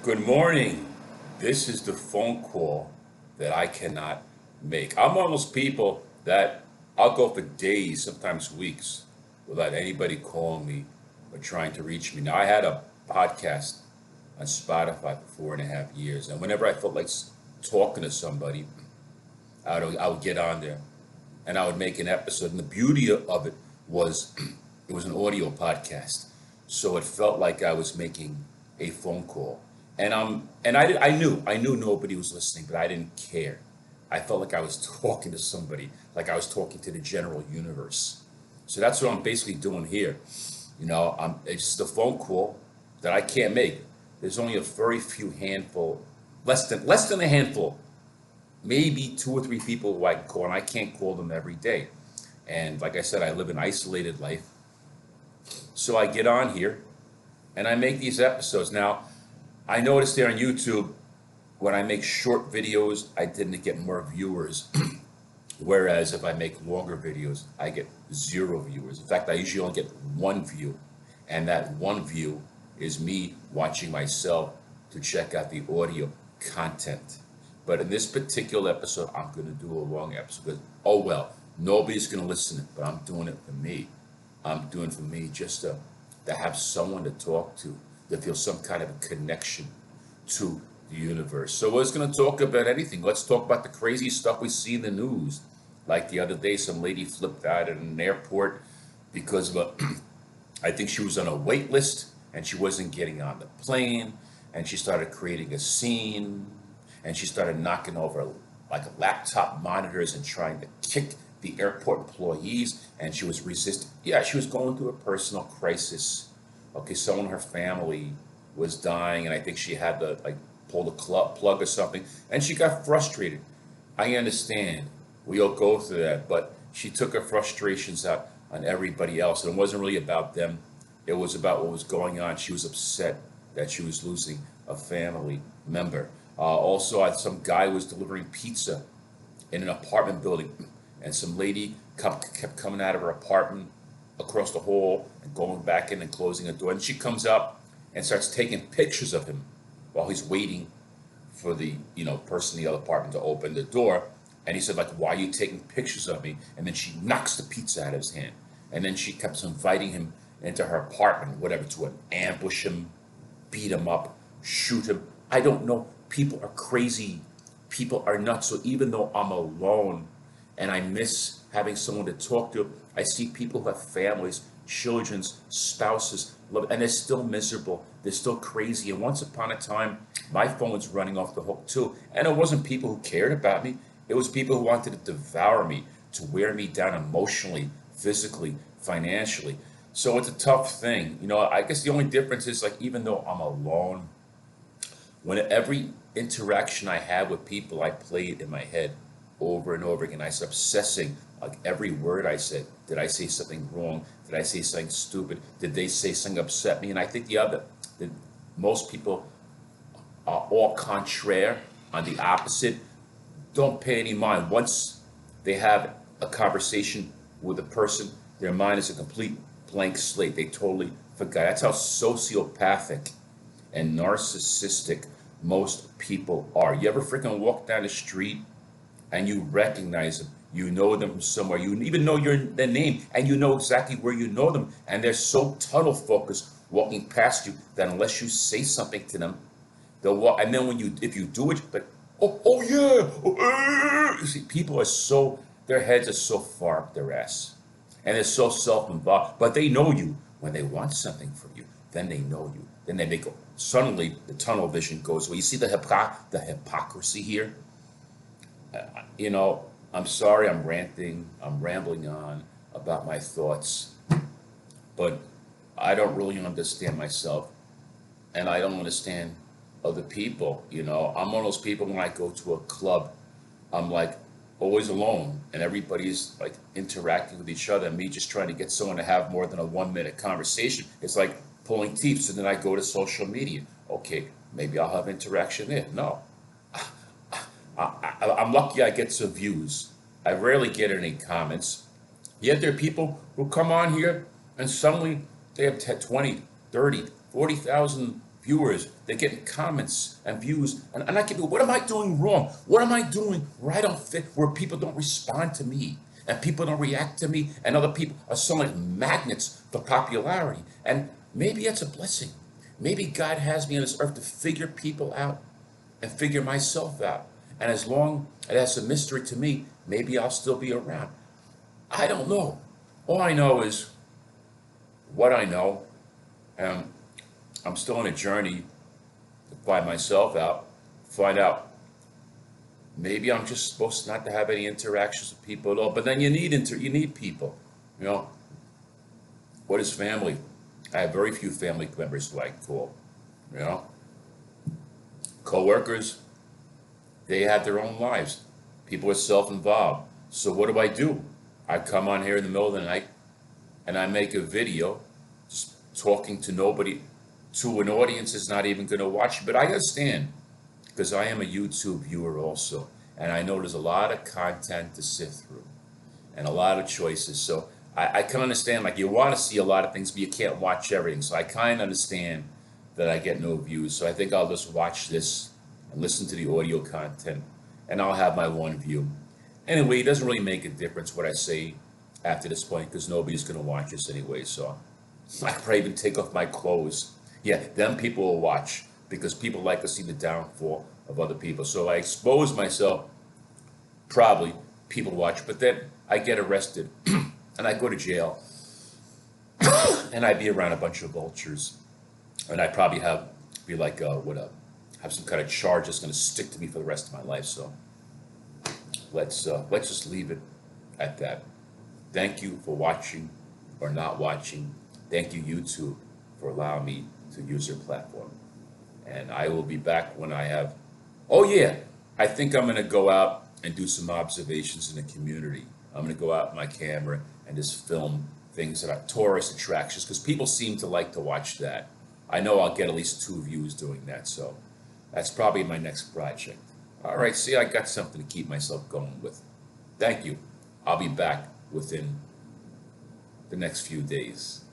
Good morning. This is the phone call that I cannot make. I'm one of those people that I'll go for days, sometimes weeks, without anybody calling me or trying to reach me. Now, I had a podcast on Spotify for 4.5 years, and whenever I felt like talking to somebody, I would get on there and I would make an episode. And the beauty of it was it was an audio podcast. So it felt like I was making a phone call. And I knew nobody was listening, but I didn't care. I felt like I was talking to somebody, like I was talking to the general universe. So that's what I'm basically doing here. It's just a phone call that I can't make. There's only a very few handful, less than a handful, maybe two or three people who I can call, and I can't call them every day. And like I said, I live an isolated life. So I get on here and I make these episodes. Now, I noticed there on YouTube, when I make short videos, I tend to get more viewers. Whereas if I make longer videos, I get zero viewers. In fact, I usually only get one view. And that one view is me watching myself to check out the audio content. But in this particular episode, I'm going to do a long episode because, oh well, nobody's going to listen, but I'm doing it for me. I'm doing it for me just to have someone to talk to feel some kind of a connection to the universe. So we're just going to talk about anything. Let's talk about the crazy stuff we see in the news. Like the other day, some lady flipped out at an airport because of I think she was on a wait list and she wasn't getting on the plane, and she started creating a scene, and she started knocking over like laptop monitors and trying to kick the airport employees, and she was resisting. Yeah, she was going through a personal crisis. Okay, someone in her family was dying, and I think she had to like pull the plug or something, and she got frustrated. I understand. We all go through that, but she took her frustrations out on everybody else, and it wasn't really about them. It was about what was going on. She was upset that she was losing a family member. Also, some guy was delivering pizza in an apartment building, and some lady kept coming out of her apartment across the hall and going back in and closing the door. And she comes up and starts taking pictures of him while he's waiting for the person in the other apartment to open the door. And he said, like, why are you taking pictures of me? And then she knocks the pizza out of his hand. And then she kept inviting him into her apartment, whatever, to ambush him, beat him up, shoot him. I don't know. People are crazy. People are nuts. So even though I'm alone and I miss having someone to talk to, I see people who have families, children, spouses, and they're still miserable. They're still crazy. And once upon a time, my phone was running off the hook too. And it wasn't people who cared about me. It was people who wanted to devour me, to wear me down emotionally, physically, financially. So it's a tough thing. I guess the only difference is, like, even though I'm alone, when every interaction I have with people, I play it in my head over and over again. I start obsessing, like, every word I said. Did I say something wrong? Did I say something stupid? Did they say something upset me? And I think that most people are all contraire, on the opposite. Don't pay any mind. Once they have a conversation with a person, their mind is a complete blank slate. They totally forgot. That's how sociopathic and narcissistic most people are. You ever freaking walk down the street and you recognize them? You know them from somewhere. You even know their name, and you know exactly where you know them. And they're so tunnel focused walking past you that unless you say something to them, they'll walk. And then if you do it, like, oh yeah, You see, people are their heads are so far up their ass, and they're so self-involved. But they know you when they want something from you. Then they know you. Then they make suddenly the tunnel vision goes away. You see the hypocrisy here. You know, I'm sorry, I'm ranting, I'm rambling on about my thoughts, but I don't really understand myself, and I don't understand other people. I'm one of those people, when I go to a club, I'm like always alone, and everybody's like interacting with each other, and me just trying to get someone to have more than a 1 minute conversation. It's like pulling teeth. So then I go to social media. Okay, maybe I'll have interaction there. No, I'm lucky I get some views. I rarely get any comments. Yet there are people who come on here and suddenly they have 20, 30, 40,000 viewers, they're getting comments and views, and I keep going, what am I doing wrong? What am I doing where I don't fit, where people don't respond to me, and people don't react to me, and other people are so like magnets for popularity. And maybe that's a blessing. Maybe God has me on this earth to figure people out and figure myself out. And as long as that's a mystery to me, maybe I'll still be around. I don't know. All I know is what I know. And I'm still on a journey to find myself out, find out maybe I'm just supposed not to have any interactions with people at all. But then you need people. You know, what is family? I have very few family members who I call. You know, co-workers, they have their own lives. People are self-involved. So what do? I come on here in the middle of the night and I make a video just talking to nobody, to an audience that's not even going to watch it. But I understand because I am a YouTube viewer also. And I know there's a lot of content to sift through and a lot of choices. So I can understand, like, you want to see a lot of things, but you can't watch everything. So I kind of understand that I get no views. So I think I'll just watch this and listen to the audio content, and I'll have my one view. Anyway, it doesn't really make a difference what I say after this point because nobody's going to watch this anyway. So I could probably even take off my clothes. Yeah, then people will watch because people like to see the downfall of other people. So I expose myself, probably people watch, but then I get arrested and I go to jail and I be around a bunch of vultures and I probably be like, have some kind of charge that's going to stick to me for the rest of my life. So let's just leave it at that. Thank you for watching or not watching. Thank you, YouTube, for allowing me to use your platform. And I will be back when I have, oh yeah, I think I'm going to go out and do some observations in the community. I'm going to go out with my camera and just film things about tourist attractions because people seem to like to watch that. I know I'll get at least 2 views doing that. So that's probably my next project. All right, see, I got something to keep myself going with. Thank you. I'll be back within the next few days.